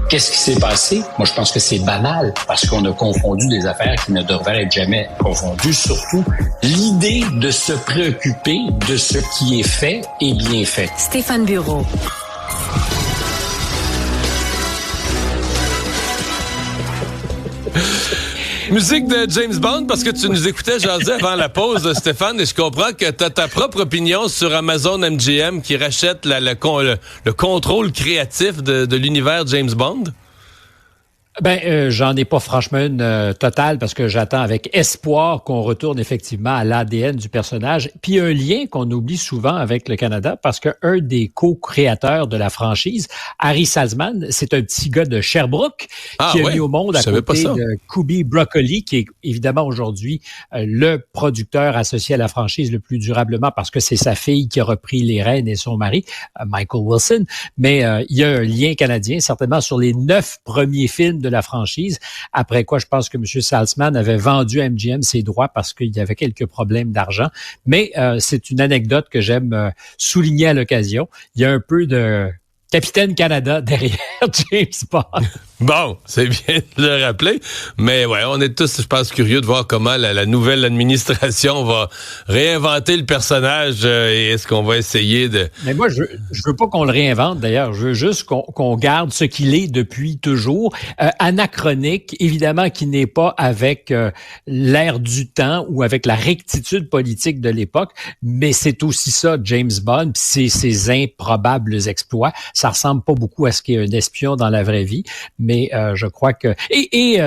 Qu'est-ce qui s'est passé? Moi, je pense que c'est banal parce qu'on a confondu des affaires qui ne devraient être jamais confondues. Surtout, l'idée de se préoccuper de ce qui est fait et bien fait. Stéphane Bureau. Musique de James Bond, parce que tu nous écoutais jaser avant la pause, Stéphane, et je comprends que tu as ta propre opinion sur Amazon MGM qui rachète le contrôle créatif de l'univers James Bond. J'en ai pas franchement une totale parce que j'attends avec espoir qu'on retourne effectivement à l'ADN du personnage. Puis un lien qu'on oublie souvent avec le Canada parce qu'un des co-créateurs de la franchise, Harry Saltzman, c'est un petit gars de Sherbrooke qui a mis au monde à côté de Kubi Broccoli, qui est évidemment aujourd'hui le producteur associé à la franchise le plus durablement parce que c'est sa fille qui a repris les rênes et son mari, Michael Wilson. Mais il y a un lien canadien certainement sur les 9 premiers films de la franchise, après quoi je pense que M. Saltzman avait vendu à MGM ses droits parce qu'il y avait quelques problèmes d'argent. Mais c'est une anecdote que j'aime souligner à l'occasion. Il y a un peu de Capitaine Canada derrière James Bond. Bon, c'est bien de le rappeler, mais ouais, on est tous, je pense, curieux de voir comment la nouvelle administration va réinventer le personnage et est-ce qu'on va essayer de... Mais moi, je veux pas qu'on le réinvente, d'ailleurs. Je veux juste qu'on garde ce qu'il est depuis toujours. Anachronique, évidemment, qui n'est pas avec l'air du temps ou avec la rectitude politique de l'époque, mais c'est aussi ça, James Bond, pis c'est ses improbables exploits. Ça ressemble pas beaucoup à ce qu'est un espion dans la vraie vie, mais je crois que... Et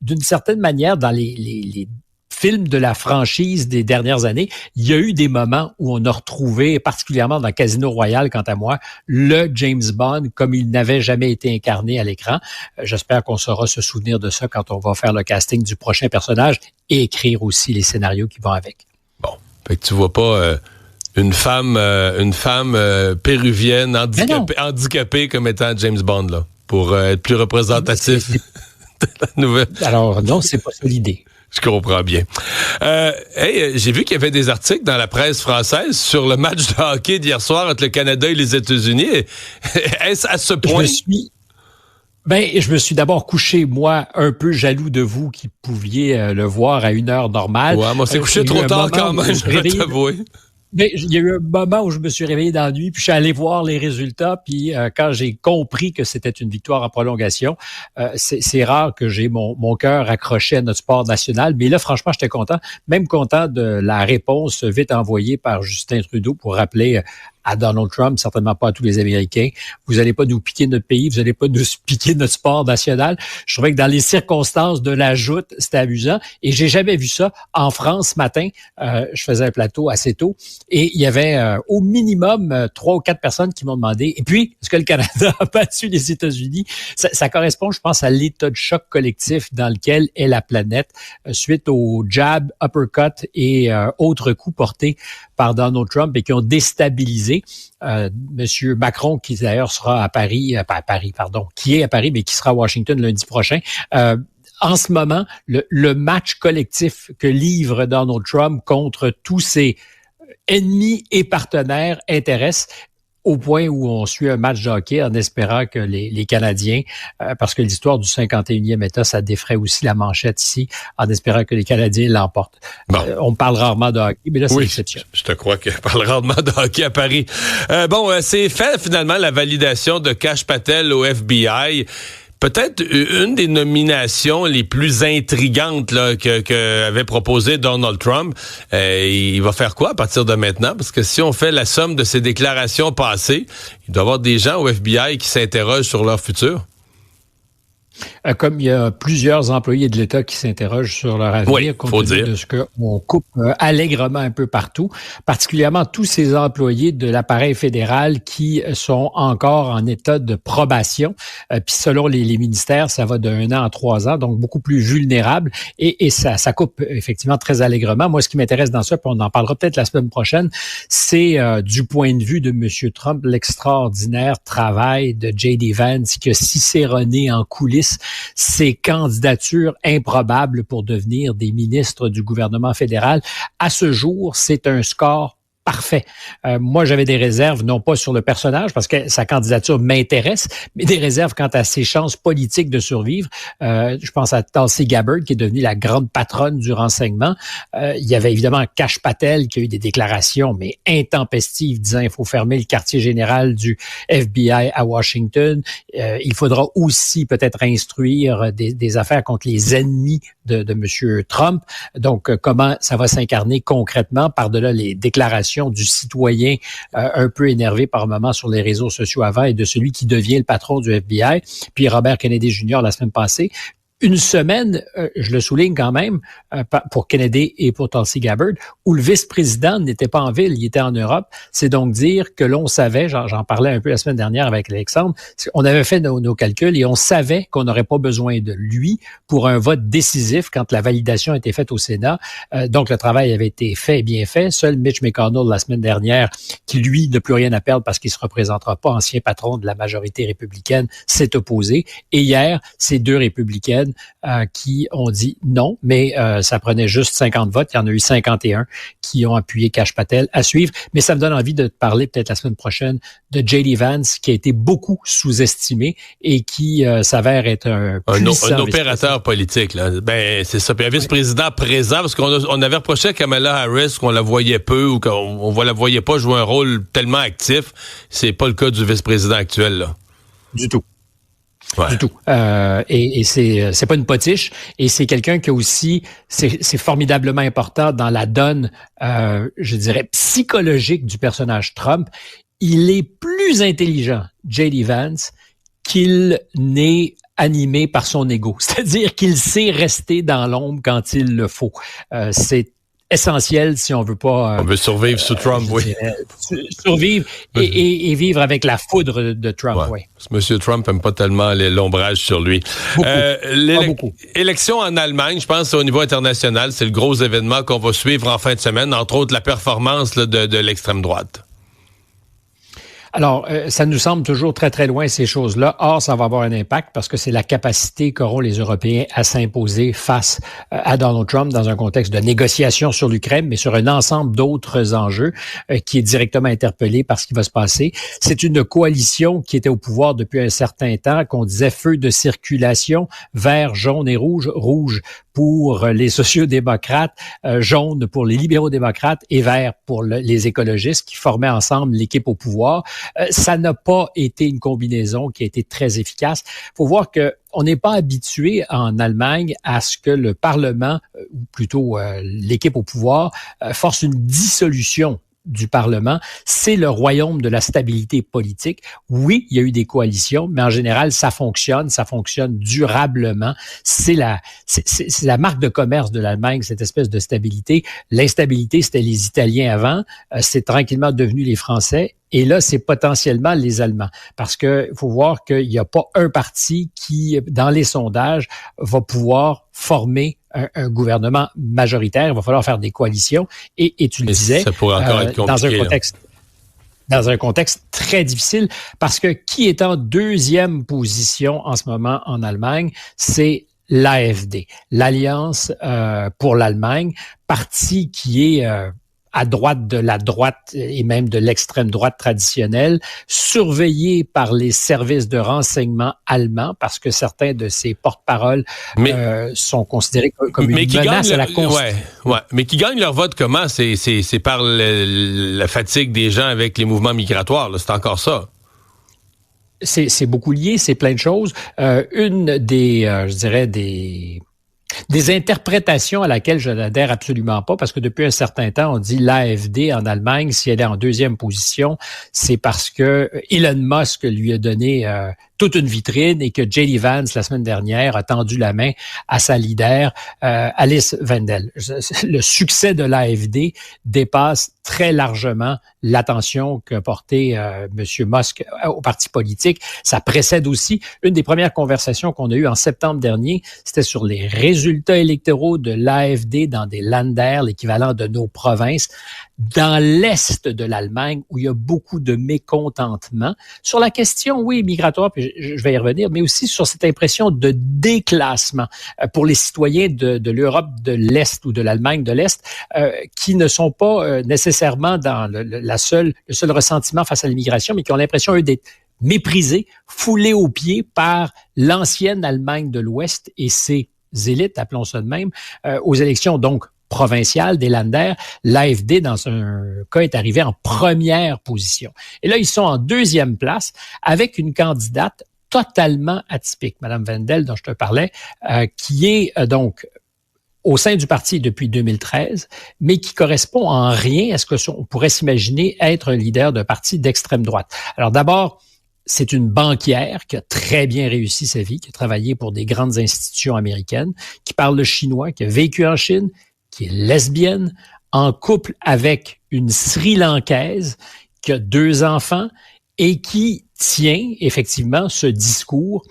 d'une certaine manière, dans les films de la franchise des dernières années, il y a eu des moments où on a retrouvé, particulièrement dans Casino Royale, quant à moi, le James Bond comme il n'avait jamais été incarné à l'écran. J'espère qu'on saura se souvenir de ça quand on va faire le casting du prochain personnage et écrire aussi les scénarios qui vont avec. Bon, fait que tu vois pas... Une femme péruvienne handicapée comme étant James Bond, là, pour être plus représentatif de la nouvelle. Alors non, c'est pas ça l'idée. Je comprends bien. J'ai vu qu'il y avait des articles dans la presse française sur le match de hockey d'hier soir entre le Canada et les États-Unis. Est-ce à ce point? Je me suis d'abord couché, moi, un peu jaloux de vous qui pouviez le voir à une heure normale. Ouais, moi, c'est couché trop tard quand même, je dois t'avouer. Mais il y a eu un moment où je me suis réveillé dans la nuit, puis je suis allé voir les résultats, puis quand j'ai compris que c'était une victoire en prolongation, c'est rare que j'ai mon cœur accroché à notre sport national, mais là, franchement, j'étais content, même content de la réponse vite envoyée par Justin Trudeau pour rappeler à Donald Trump, certainement pas à tous les Américains. Vous allez pas nous piquer notre pays, vous allez pas nous piquer notre sport national. Je trouvais que dans les circonstances de la joute, c'était amusant. Et j'ai jamais vu ça. En France, ce matin, je faisais un plateau assez tôt et il y avait au minimum 3 ou 4 personnes qui m'ont demandé, et puis, est-ce que le Canada a battu les États-Unis? Ça correspond, je pense, à l'état de choc collectif dans lequel est la planète suite au jab, uppercut et autres coups portés par Donald Trump et qui ont déstabilisé Monsieur Macron, qui d'ailleurs sera à Paris, qui est à Paris, mais qui sera à Washington lundi prochain. En ce moment, le match collectif que livre Donald Trump contre tous ses ennemis et partenaires intéresse au point où on suit un match de hockey en espérant que les Canadiens, parce que l'histoire du 51e État, ça défraie aussi la manchette ici, en espérant que les Canadiens l'emportent. Bon. On parle rarement de hockey, mais là, c'est l'exception. Je te crois qu'on parle rarement de hockey à Paris. C'est fait finalement la validation de Kash Patel au FBI. Peut-être une des nominations les plus intrigantes là, que avait proposé Donald Trump. Il va faire quoi à partir de maintenant? Parce que si on fait la somme de ses déclarations passées, il doit y avoir des gens au FBI qui s'interrogent sur leur futur. Comme il y a plusieurs employés de l'État qui s'interrogent sur leur avenir, compte tenu de ce qu'on coupe allègrement un peu partout, particulièrement tous ces employés de l'appareil fédéral qui sont encore en état de probation. Puis selon les ministères, ça va de 1 an à 3 ans, donc beaucoup plus vulnérables. Et ça coupe effectivement très allègrement. Moi, ce qui m'intéresse dans ça, puis on en parlera peut-être la semaine prochaine, c'est du point de vue de M. Trump, l'extraordinaire travail de J.D. Vance qui a ciceronné en coulisses ces candidatures improbables pour devenir des ministres du gouvernement fédéral. À ce jour, c'est un score parfait. Moi, j'avais des réserves, non pas sur le personnage, parce que sa candidature m'intéresse, mais des réserves quant à ses chances politiques de survivre. Je pense à Tulsi Gabbard, qui est devenue la grande patronne du renseignement. Il y avait évidemment Kash Patel, qui a eu des déclarations, mais intempestives, disant il faut fermer le quartier général du FBI à Washington. Il faudra aussi peut-être instruire des affaires contre les ennemis de M. Trump. Donc, comment ça va s'incarner concrètement par-delà les déclarations du citoyen un peu énervé par moment sur les réseaux sociaux avant et de celui qui devient le patron du FBI, puis Robert Kennedy Jr. la semaine passée. Une semaine, je le souligne quand même, pour Kennedy et pour Tulsi Gabbard, où le vice-président n'était pas en ville, il était en Europe. C'est donc dire que l'on savait, j'en parlais un peu la semaine dernière avec Alexandre, on avait fait nos calculs et on savait qu'on n'aurait pas besoin de lui pour un vote décisif quand la validation a été faite au Sénat. Donc le travail avait été fait et bien fait. Seul Mitch McConnell la semaine dernière, qui lui n'a plus rien à perdre parce qu'il ne se représentera pas, ancien patron de la majorité républicaine, s'est opposé. Et hier, ces deux républicaines qui ont dit non, mais ça prenait juste 50 votes. Il y en a eu 51 qui ont appuyé Kash Patel à suivre. Mais ça me donne envie de te parler peut-être la semaine prochaine de J.D. Vance, qui a été beaucoup sous-estimé et qui s'avère être un opérateur politique. Là. Ben, c'est ça. Puis un vice-président présent, parce qu'on avait reproché à Kamala Harris qu'on la voyait peu ou qu'on la voyait pas jouer un rôle tellement actif. C'est pas le cas du vice-président actuel, là. Du tout. Ouais. Du tout. Et c'est pas une potiche. Et c'est quelqu'un qui a aussi, c'est formidablement important dans la donne, je dirais, psychologique du personnage Trump. Il est plus intelligent, J.D. Vance, qu'il n'est animé par son ego. C'est-à-dire qu'il sait rester dans l'ombre quand il le faut. C'est essentiel si on veut pas... on veut survivre sous Trump, oui. Survivre et vivre avec la foudre de Trump, oui. Monsieur Trump n'aime pas tellement l'ombrage sur lui. Beaucoup. L'élection en Allemagne, je pense au niveau international, c'est le gros événement qu'on va suivre en fin de semaine, entre autres la performance là, de l'extrême droite. Alors, ça nous semble toujours très, très loin, ces choses-là. Or, ça va avoir un impact parce que c'est la capacité qu'auront les Européens à s'imposer face à Donald Trump dans un contexte de négociation sur l'Ukraine, mais sur un ensemble d'autres enjeux qui est directement interpellé par ce qui va se passer. C'est une coalition qui était au pouvoir depuis un certain temps, qu'on disait feu de circulation, vert, jaune et rouge, rouge pour les sociaux-démocrates, jaune pour les libéraux-démocrates et vert pour les écologistes qui formaient ensemble l'équipe au pouvoir. Ça n'a pas été une combinaison qui a été très efficace. Il faut voir que on n'est pas habitué en Allemagne à ce que le Parlement, ou plutôt l'équipe au pouvoir, force une dissolution du Parlement. C'est le royaume de la stabilité politique. Oui, il y a eu des coalitions, mais en général, ça fonctionne durablement. C'est la marque de commerce de l'Allemagne, cette espèce de stabilité. L'instabilité, c'était les Italiens avant. C'est tranquillement devenu les Français. Et là, c'est potentiellement les Allemands. Parce que faut voir qu'il n'y a pas un parti qui, dans les sondages, va pouvoir former un gouvernement majoritaire. Il va falloir faire des coalitions. Et tu le disais, ça pourrait encore être compliqué, dans un contexte très difficile, parce que qui est en deuxième position en ce moment en Allemagne, c'est l'AfD, l'Alliance pour l'Allemagne, parti qui est à droite de la droite et même de l'extrême droite traditionnelle, surveillé par les services de renseignement allemands, parce que certains de ses porte-paroles sont considérés comme une menace à la Constitution. Ouais. Mais qui gagnent leur vote comment? C'est par la fatigue des gens avec les mouvements migratoires, là. C'est encore ça. C'est beaucoup lié, c'est plein de choses. Une des, je dirais, des interprétations à laquelle je n'adhère absolument pas, parce que depuis un certain temps, on dit l'AfD en Allemagne, si elle est en deuxième position, c'est parce que Elon Musk lui a donné toute une vitrine et que J.D. Vance, la semaine dernière, a tendu la main à sa leader, Alice Wendell. Le succès de l'AfD dépasse très largement l'attention qu'a porté M. Musk au parti politique. Ça précède aussi une des premières conversations qu'on a eues en septembre dernier, c'était sur les résultats électoraux de l'AfD dans des Länder, l'équivalent de nos provinces. dans l'est de l'Allemagne où il y a beaucoup de mécontentement sur la question, oui, migratoire, puis je vais y revenir, mais aussi sur cette impression de déclassement pour les citoyens de l'Europe de l'Est ou de l'Allemagne de l'Est qui ne sont pas nécessairement dans le seul ressentiment face à l'immigration, mais qui ont l'impression, eux, d'être méprisés, foulés aux pieds par l'ancienne Allemagne de l'Ouest et ses élites, appelons ça de même, aux élections donc provinciales des Länder. L'AfD, dans un cas, est arrivé en première position. Et là, ils sont en deuxième place avec une candidate totalement atypique, Mme Wendel, dont je te parlais, qui est donc au sein du parti depuis 2013, mais qui correspond en rien à ce qu'on pourrait s'imaginer être un leader d'un parti d'extrême droite. Alors d'abord, c'est une banquière qui a très bien réussi sa vie, qui a travaillé pour des grandes institutions américaines, qui parle le chinois, qui a vécu en Chine, qui est lesbienne, en couple avec une Sri Lankaise, qui a 2 enfants et qui tient effectivement ce discours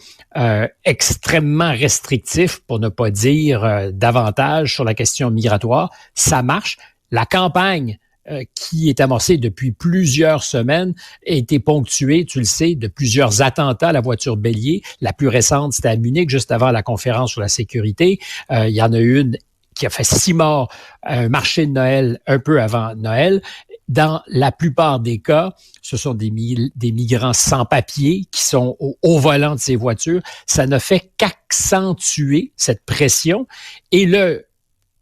extrêmement restrictif, pour ne pas dire davantage sur la question migratoire. Ça marche. La campagne qui est amorcée depuis plusieurs semaines a été ponctuée, tu le sais, de plusieurs attentats à la voiture bélier. La plus récente, c'était à Munich, juste avant la conférence sur la sécurité. Il y en a eu une qui a fait 6 morts à un marché de Noël un peu avant Noël. Dans la plupart des cas, ce sont des migrants sans papier qui sont au volant de ces voitures. Ça ne fait qu'accentuer cette pression. Et le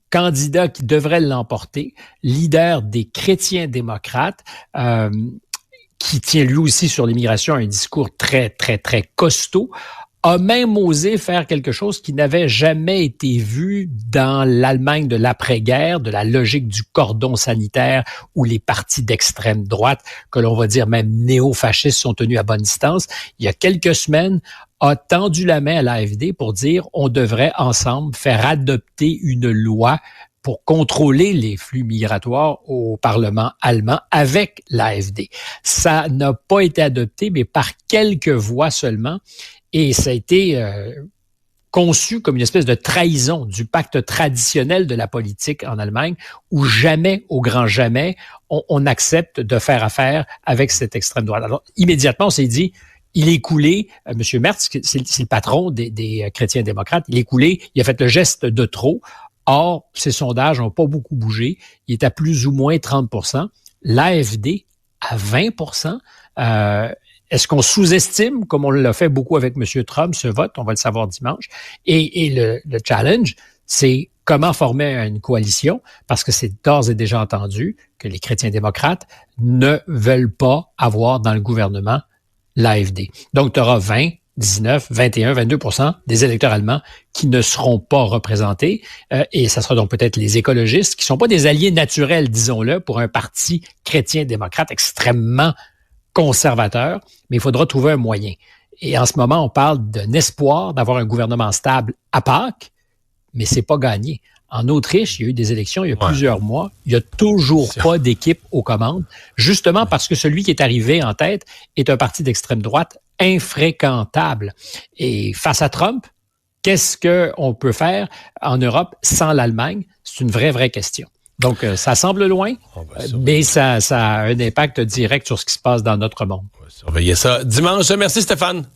candidat qui devrait l'emporter, leader des chrétiens démocrates, qui tient lui aussi sur l'immigration un discours très, très, très costaud, a même osé faire quelque chose qui n'avait jamais été vu dans l'Allemagne de l'après-guerre, de la logique du cordon sanitaire où les partis d'extrême droite, que l'on va dire même néo-fascistes, sont tenus à bonne distance. Il y a quelques semaines, a tendu la main à l'AfD pour dire on devrait ensemble faire adopter une loi pour contrôler les flux migratoires au Parlement allemand avec l'AfD. Ça n'a pas été adopté, mais par quelques voix seulement. Et ça a été conçu comme une espèce de trahison du pacte traditionnel de la politique en Allemagne, où jamais, au grand jamais, on accepte de faire affaire avec cette extrême droite. Alors, immédiatement, on s'est dit, il est coulé, M. Merz, c'est le patron des chrétiens démocrates, il est coulé, il a fait le geste de trop. Or, ces sondages n'ont pas beaucoup bougé. Il est à plus ou moins 30%. L'AfD, à 20%. Est-ce qu'on sous-estime, comme on l'a fait beaucoup avec M. Trump, ce vote? On va le savoir dimanche. Et le challenge, c'est comment former une coalition, parce que c'est d'ores et déjà entendu que les chrétiens démocrates ne veulent pas avoir dans le gouvernement l'AfD. Donc, tu auras 20, 19, 21, 22% des électeurs allemands qui ne seront pas représentés. Et ça sera donc peut-être les écologistes, qui ne sont pas des alliés naturels, disons-le, pour un parti chrétien-démocrate extrêmement conservateur, mais il faudra trouver un moyen. Et en ce moment, on parle d'un espoir d'avoir un gouvernement stable à Pâques, mais c'est pas gagné. En Autriche, il y a eu des élections il y a plusieurs mois. Il n'y a toujours pas d'équipe aux commandes, justement parce que celui qui est arrivé en tête est un parti d'extrême droite infréquentable. Et face à Trump, qu'est-ce qu'on peut faire en Europe sans l'Allemagne? C'est une vraie question. Donc, ça semble loin, mais ça a un impact direct sur ce qui se passe dans notre monde. On va surveiller ça dimanche. Merci Stéphane.